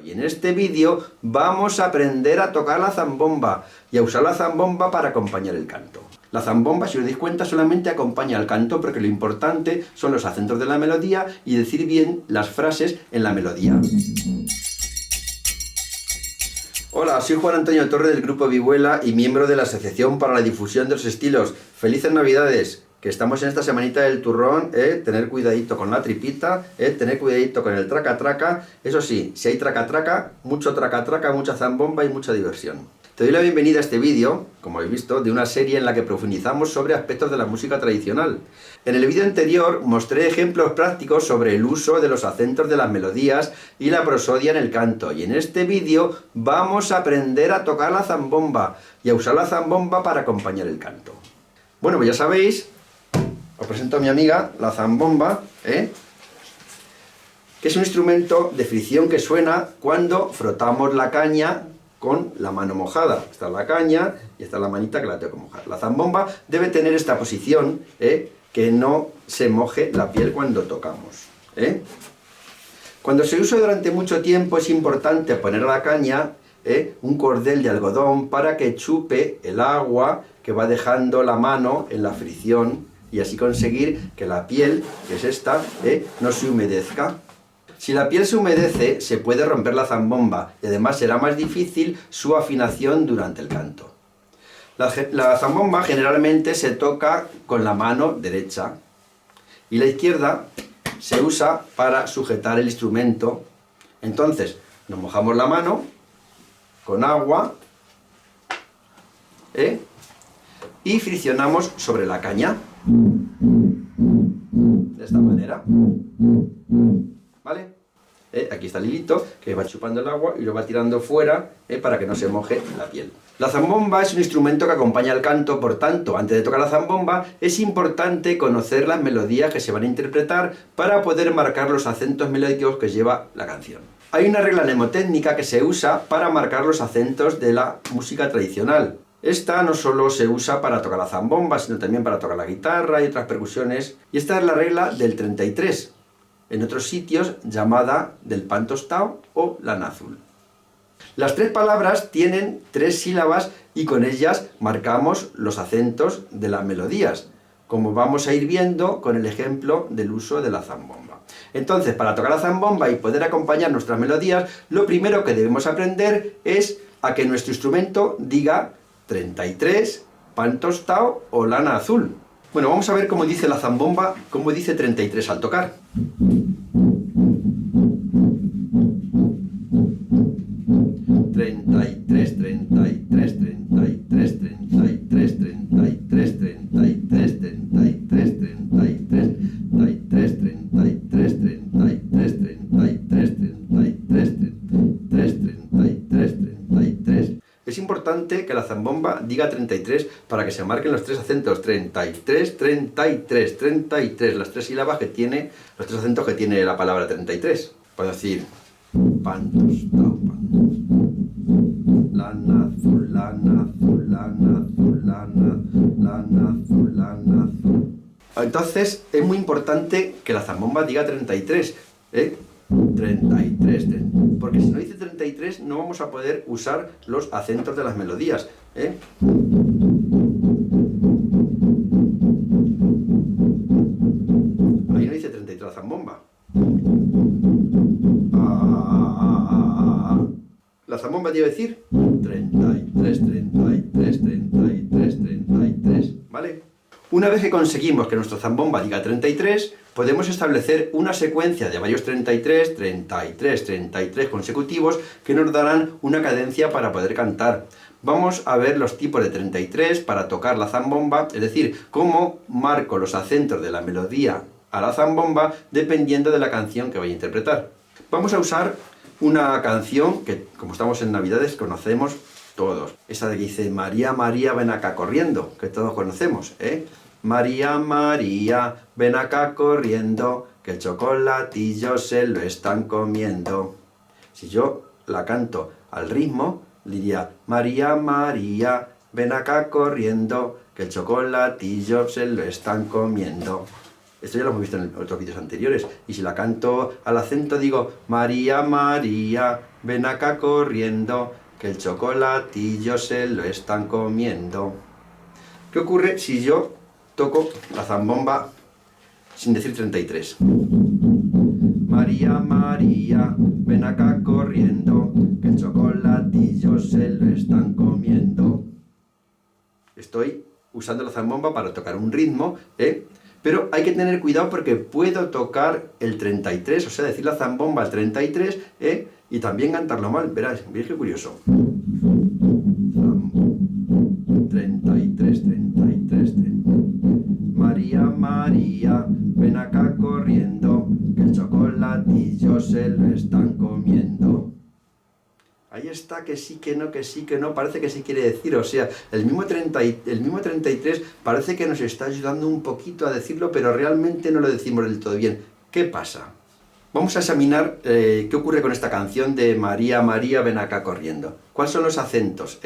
Y en este vídeo vamos a aprender a tocar la zambomba y a usar la zambomba para acompañar el canto. La zambomba, si os dais cuenta, solamente acompaña al canto porque lo importante son los acentos de la melodía y decir bien las frases en la melodía. Hola, soy Juan Antonio Torre del Grupo Vihuela y miembro de la Asociación para la Difusión de los Estilos. ¡Felices Navidades! Que estamos en esta semanita del turrón, tener cuidadito con la tripita, tener cuidadito con el traca-traca. Eso sí, si hay traca-traca, mucha zambomba y mucha diversión. Te doy la bienvenida a este vídeo, como habéis visto, de una serie en la que profundizamos sobre aspectos de la música tradicional. En el vídeo anterior mostré ejemplos prácticos sobre el uso de los acentos de las melodías y la prosodia en el canto. Y en este vídeo vamos a aprender a tocar la zambomba y a usar la zambomba para acompañar el canto. Bueno, pues ya sabéis, os presento a mi amiga, la zambomba, que es un instrumento de fricción que suena cuando frotamos la caña con la mano mojada. Esta es la caña y esta es la manita que la tengo que mojar. La zambomba debe tener esta posición, que no se moje la piel cuando tocamos. Cuando se usa durante mucho tiempo es importante poner a la caña un cordel de algodón para que chupe el agua que va dejando la mano en la fricción y así conseguir que la piel, que es esta, no se humedezca. Si la piel se humedece, se puede romper la zambomba y además será más difícil su afinación durante el canto. La zambomba generalmente se toca con la mano derecha y la izquierda se usa para sujetar el instrumento. Entonces, nos mojamos la mano con agua y friccionamos sobre la caña. De esta manera. ¿Vale? Aquí está el hilito que va chupando el agua y lo va tirando fuera para que no se moje la piel. La zambomba es un instrumento que acompaña al canto, por tanto, antes de tocar la zambomba es importante conocer las melodías que se van a interpretar para poder marcar los acentos melódicos que lleva la canción. Hay una regla mnemotécnica que se usa para marcar los acentos de la música tradicional. Esta no solo se usa para tocar la zambomba, sino también para tocar la guitarra y otras percusiones. Y esta es la regla del 33, en otros sitios llamada del pan tostado o lana azul. Las tres palabras tienen 3 sílabas y con ellas marcamos los acentos de las melodías, como vamos a ir viendo con el ejemplo del uso de la zambomba. Entonces, para tocar la zambomba y poder acompañar nuestras melodías, lo primero que debemos aprender es a que nuestro instrumento diga 33, pan tostado o lana azul. Bueno, vamos a ver cómo dice la zambomba, cómo dice 33 al tocar. 33, 33, 33, 33, 33, 33, 33, 33, 33, 33, 33, 33, 33, 33, 33. Es importante que la zambomba diga 33 para que se marquen los 3 acentos. 33, 33, 33. Las 3 sílabas que tiene, los 3 acentos que tiene la palabra 33. Puedo decir pan tostado, lana azul, lana azul, lana azul, lana azul, lana azul. Entonces es muy importante que la zambomba diga 33. 33, porque si no dice 33 no vamos a poder usar los acentos de las melodías. Ahí no dice 33 la zambomba. La zambomba debe decir 33, 33, 33, 33, ¿vale? Una vez que conseguimos que nuestra zambomba diga 33, podemos establecer una secuencia de varios 33, 33, 33 consecutivos que nos darán una cadencia para poder cantar. Vamos a ver los tipos de 33 para tocar la zambomba, es decir, cómo marco los acentos de la melodía a la zambomba dependiendo de la canción que voy a interpretar. Vamos a usar una canción que, como estamos en Navidades, conocemos todos. Esa de que dice María, María, ven acá corriendo, que todos conocemos, María, María, ven acá corriendo, que el chocolatillo se lo están comiendo. Si yo la canto al ritmo, diría María, María, ven acá corriendo, que el chocolatillo se lo están comiendo. Esto ya lo hemos visto en otros vídeos anteriores. Y si la canto al acento digo, María, María, ven acá corriendo, que el chocolatillo se lo están comiendo. ¿Qué ocurre si yo toco la zambomba sin decir 33? María, María, ven acá corriendo, que el chocolatillo se lo están comiendo. Estoy usando la zambomba para tocar un ritmo, pero hay que tener cuidado porque puedo tocar el 33, o sea, decir la zambomba al 33, y también cantarlo mal. Veréis qué curioso. 33, 33, 33. María, María, ven acá corriendo, que el chocolatillo se lo están comiendo. Ahí está, que sí, que no, parece que sí quiere decir, o sea, el mismo 33 parece que nos está ayudando un poquito a decirlo, pero realmente no lo decimos del todo bien. ¿Qué pasa? Vamos a examinar qué ocurre con esta canción de María, María, ven acá corriendo. ¿Cuáles son los acentos,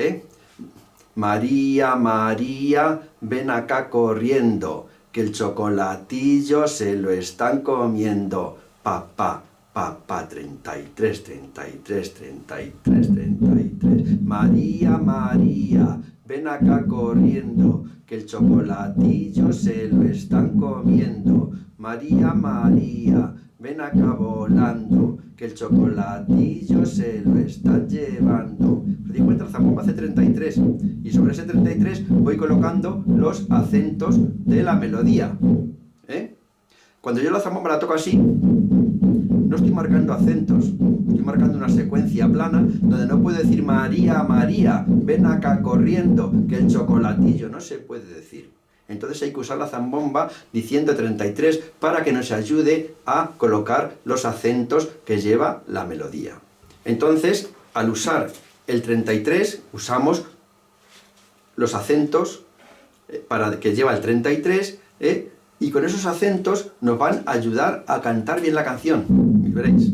María, María, ven acá corriendo, que el chocolatillo se lo están comiendo. Papá, papá, 33, 33, 33, 33. María, María, ven acá corriendo, que el chocolatillo se lo están comiendo. María, María, ven acá volando, que el chocolatillo se lo están llevando. ¿Os dais cuenta? La zambomba hace 33 y sobre ese 33 voy colocando los acentos de la melodía. Cuando yo la zambomba la toco así, no estoy marcando acentos, estoy marcando una secuencia plana donde no puedo decir María, María, ven acá corriendo, que el chocolatillo, no se puede decir. Entonces hay que usar la zambomba diciendo 33 para que nos ayude a colocar los acentos que lleva la melodía. Entonces, al usar el 33, usamos los acentos para que lleva el 33, y con esos acentos nos van a ayudar a cantar bien la canción. Y veréis.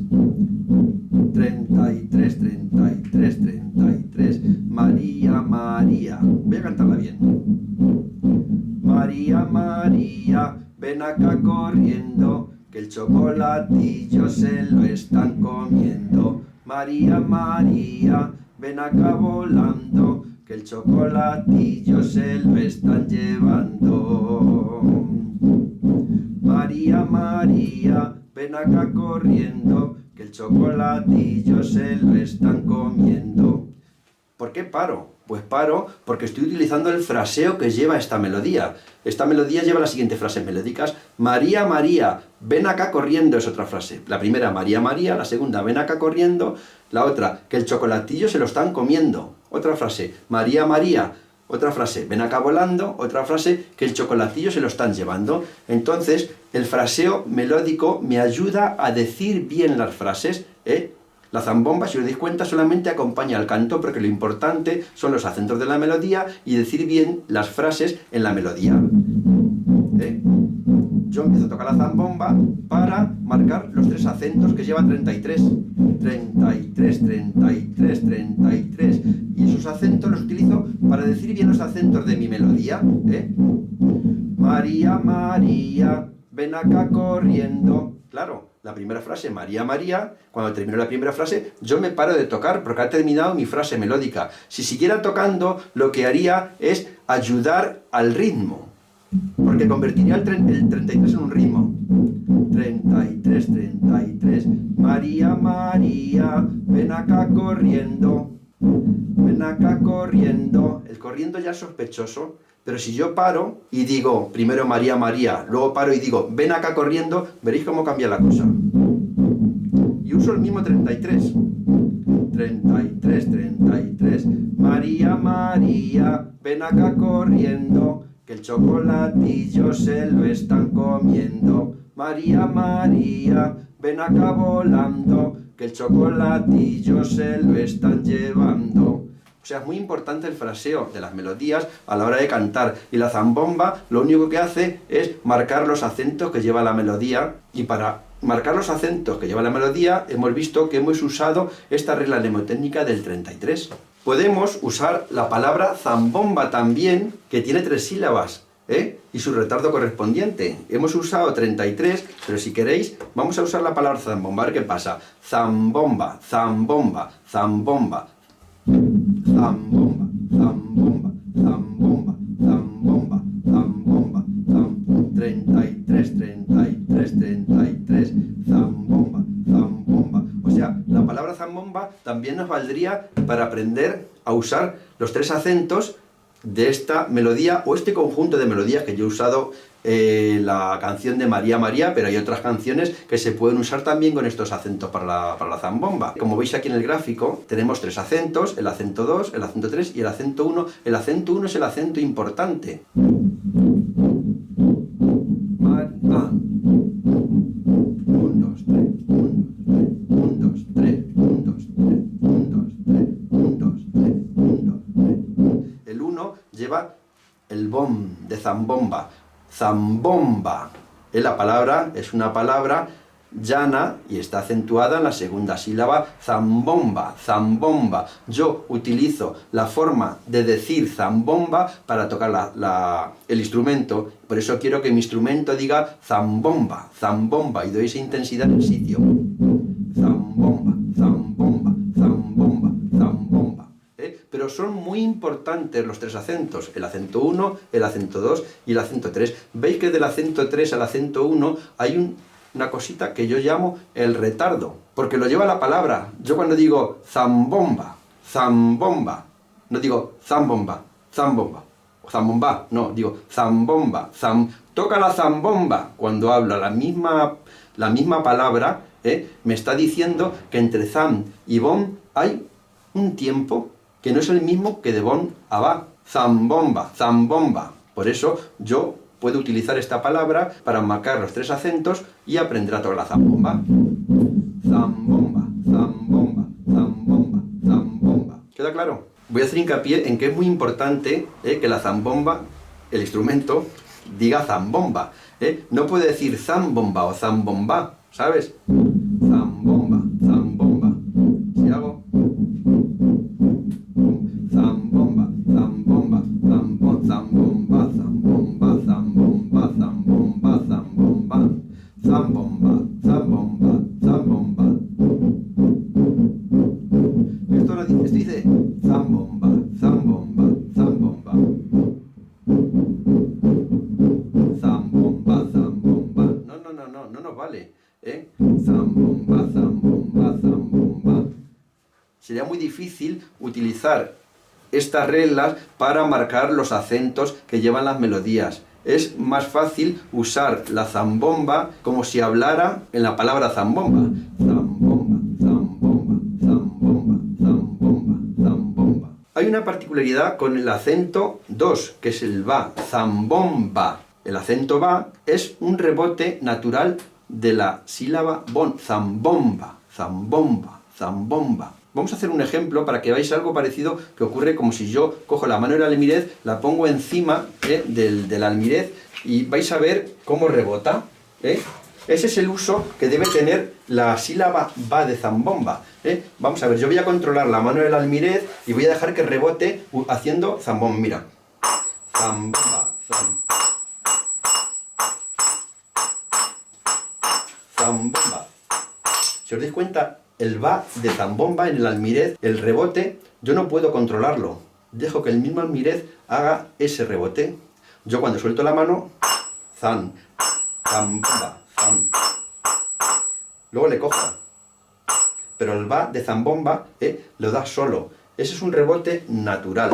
33, 33, 33, María, María. Voy a cantarla bien. María, María, ven acá corriendo, que el chocolatillo se lo están comiendo. María, María, ven acá volando, que el chocolatillo se lo están llevando. María, María, ven acá corriendo, que el chocolatillo se lo están comiendo. ¿Por qué paro? Pues paro porque estoy utilizando el fraseo que lleva esta melodía. Esta melodía lleva las siguientes frases melódicas. María, María, ven acá corriendo es otra frase. La primera, María, María. La segunda, ven acá corriendo. La otra, que el chocolatillo se lo están comiendo. Otra frase, María, María. Otra frase, ven acá volando. Otra frase, que el chocolatillo se lo están llevando. Entonces, el fraseo melódico me ayuda a decir bien las frases, La zambomba, si os dais cuenta, solamente acompaña al canto porque lo importante son los acentos de la melodía y decir bien las frases en la melodía. Yo empiezo a tocar la zambomba para marcar los tres acentos que lleva 33. 33, 33, 33. Y esos acentos los utilizo para decir bien los acentos de mi melodía. María, María, ven acá corriendo. Claro, la primera frase, María, María, cuando termino la primera frase, yo me paro de tocar porque ha terminado mi frase melódica. Si siguiera tocando, lo que haría es ayudar al ritmo, porque convertiría el 33 en un ritmo. 33, 33, María, María, ven acá corriendo, ven acá corriendo. El corriendo ya es sospechoso. Pero si yo paro y digo, primero María, María, luego paro y digo, ven acá corriendo, veréis cómo cambia la cosa. Y uso el mismo 33. 33, 33, María, María, ven acá corriendo, que el chocolatillo se lo están comiendo. María, María, ven acá volando, que el chocolatillo se lo están llevando. O sea, es muy importante el fraseo de las melodías a la hora de cantar. Y la zambomba lo único que hace es marcar los acentos que lleva la melodía. Y para marcar los acentos que lleva la melodía, hemos visto que hemos usado esta regla mnemotécnica del 33. Podemos usar la palabra zambomba también, que tiene 3 sílabas. y su retardo correspondiente. Hemos usado 33, pero si queréis, vamos a usar la palabra zambomba. A ver qué pasa. Zambomba, zambomba, zambomba, zambomba, zambomba, zambomba, zambomba, zambomba, zambomba, 33, 33, 33, zambomba, zambomba. O sea, la palabra zambomba también nos valdría para aprender a usar los 3 acentos de esta melodía o este conjunto de melodías que yo he usado la canción de María María, pero hay otras canciones que se pueden usar también con estos acentos para la zambomba. Como veis aquí en el gráfico, tenemos 3 acentos, el acento 2, el acento 3 y el acento 1. El acento 1 es el acento importante. El 1 lleva el bom de zambomba. Zambomba. La palabra es una palabra llana y está acentuada en la segunda sílaba. Zambomba, zambomba. Yo utilizo la forma de decir zambomba para tocar el instrumento. Por eso quiero que mi instrumento diga zambomba, zambomba. Y doy esa intensidad en el sitio. Zambomba, zambomba, zambomba, zambomba. Pero son muy importantes los 3 acentos, el acento 1, el acento 2 y el acento 3. Veis que del acento 3 al acento 1 hay una cosita que yo llamo el retardo, porque lo lleva la palabra. Yo cuando digo zambomba, zambomba, no digo zambomba, zambomba, o zambomba, no, digo zambomba, toca la zambomba. Cuando habla la misma palabra, me está diciendo que entre zam y bom hay un tiempo que no es el mismo que de bon a ba. Zambomba, zambomba. Por eso yo puedo utilizar esta palabra para marcar los 3 acentos y aprender a tocar la zambomba. Zambomba, zambomba, zambomba, zambomba. ¿Queda claro? Voy a hacer hincapié en que es muy importante que la zambomba, el instrumento, diga zambomba. No puede decir zambomba o zambomba, ¿sabes? Zambomba, zambomba. Si hago zambomba, zambomba, zambomba, zambomba, zambomba, zambomba, zambomba, zambomba, zambomba, zambomba, zambomba. Esto dice zambomba, zambomba, zambomba. Zambomba, zambomba. No nos vale. Zambomba, zambomba, zambomba. Sería muy difícil utilizar estas reglas para marcar los acentos que llevan las melodías. Es más fácil usar la zambomba como si hablara en la palabra zambomba. Zambomba, zambomba, zambomba, zambomba, zambomba. Hay una particularidad con el acento 2, que es el ba, zambomba. El acento ba es un rebote natural de la sílaba bon, zambomba, zambomba, zambomba. Vamos a hacer un ejemplo para que veáis algo parecido que ocurre como si yo cojo la mano del almirez, la pongo encima del almirez y vais a ver cómo rebota. Ese es el uso que debe tener la sílaba ba de zambomba. Vamos a ver, yo voy a controlar la mano del almirez y voy a dejar que rebote haciendo zambomba. Mira. Zambomba, zambomba. Si os dais cuenta, el ba de zambomba en el almirez, el rebote, yo no puedo controlarlo. Dejo que el mismo almirez haga ese rebote. Yo cuando suelto la mano, zan, zambomba, zan. Luego le cojo. Pero el ba de zambomba lo da solo. Ese es un rebote natural.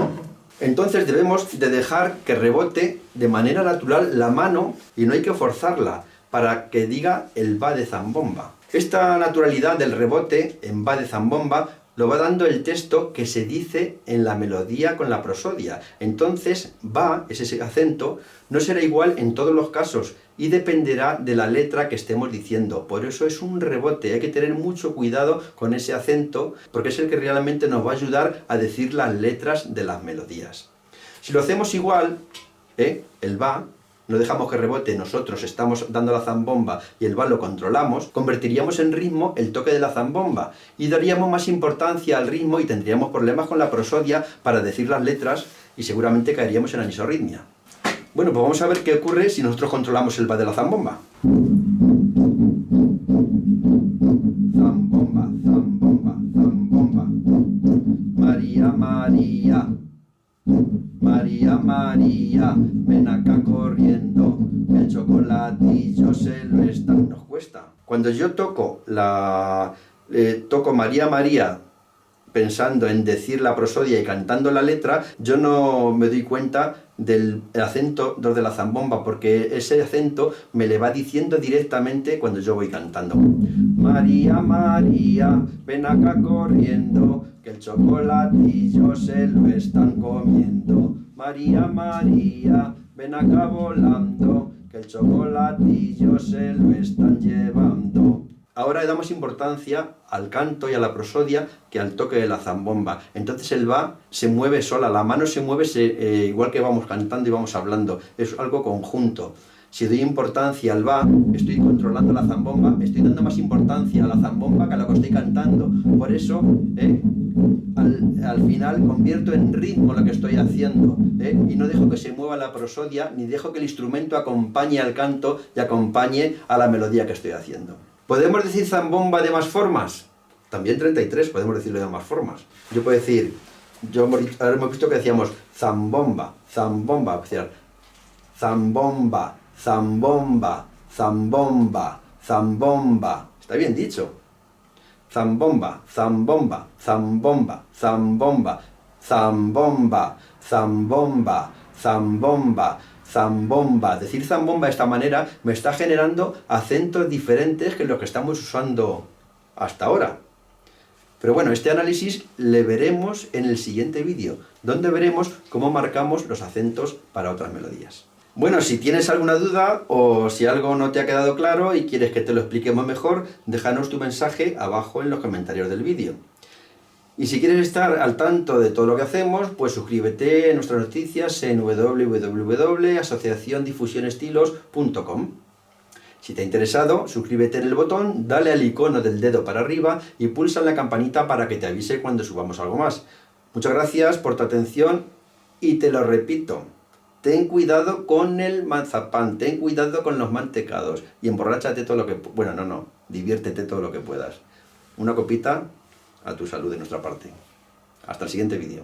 Entonces debemos de dejar que rebote de manera natural la mano y no hay que forzarla para que diga el ba de zambomba. Esta naturalidad del rebote en ba de zambomba lo va dando el texto que se dice en la melodía con la prosodia. Entonces, ba, ese acento, no será igual en todos los casos y dependerá de la letra que estemos diciendo. Por eso es un rebote, hay que tener mucho cuidado con ese acento porque es el que realmente nos va a ayudar a decir las letras de las melodías. Si lo hacemos igual, el ba, no dejamos que rebote, nosotros estamos dando la zambomba y el ba lo controlamos, convertiríamos en ritmo el toque de la zambomba y daríamos más importancia al ritmo y tendríamos problemas con la prosodia para decir las letras y seguramente caeríamos en anisorritmia. Bueno, pues vamos a ver qué ocurre si nosotros controlamos el va de la zambomba. Zambomba, zambomba, zambomba. María, María. María, María, ven acá corriendo, el chocolatillo se lo están... Nos cuesta. Cuando yo toco toco María, María, pensando en decir la prosodia y cantando la letra, yo no me doy cuenta del acento de la zambomba, porque ese acento me le va diciendo directamente cuando yo voy cantando. María, María, ven acá corriendo, que el chocolatillo se lo están comiendo. María, María, ven acá volando, que el chocolatillo se lo están llevando. Ahora le damos importancia al canto y a la prosodia que al toque de la zambomba. Entonces el va se mueve sola, la mano se mueve igual que vamos cantando y vamos hablando. Es algo conjunto. Si doy importancia al va, estoy controlando la zambomba, estoy dando más importancia a la zambomba que a lo que estoy cantando. Por eso, al final convierto en ritmo lo que estoy haciendo, y no dejo que se mueva la prosodia, ni dejo que el instrumento acompañe al canto y acompañe a la melodía que estoy haciendo. ¿Podemos decir zambomba de más formas? También 33 podemos decirlo de más formas. Yo puedo decir, ahora hemos visto que decíamos zambomba, zambomba, o sea, zambomba, zambomba, zambomba, zambomba. Está bien dicho. Zambomba, zambomba, zambomba, zambomba, zambomba, zambomba, zambomba, zambomba. Decir zambomba de esta manera me está generando acentos diferentes que los que estamos usando hasta ahora. Pero bueno, este análisis le veremos en el siguiente vídeo, donde veremos cómo marcamos los acentos para otras melodías. Bueno, si tienes alguna duda o si algo no te ha quedado claro y quieres que te lo expliquemos mejor, déjanos tu mensaje abajo en los comentarios del vídeo. Y si quieres estar al tanto de todo lo que hacemos, pues suscríbete a nuestras noticias en www.asociaciondifusionestilos.com. Si te ha interesado, suscríbete en el botón, dale al icono del dedo para arriba y pulsa en la campanita para que te avise cuando subamos algo más. Muchas gracias por tu atención y te lo repito. Ten cuidado con el mazapán, ten cuidado con los mantecados y emborráchate todo lo que... Bueno, no, diviértete todo lo que puedas. Una copita a tu salud de nuestra parte. Hasta el siguiente vídeo.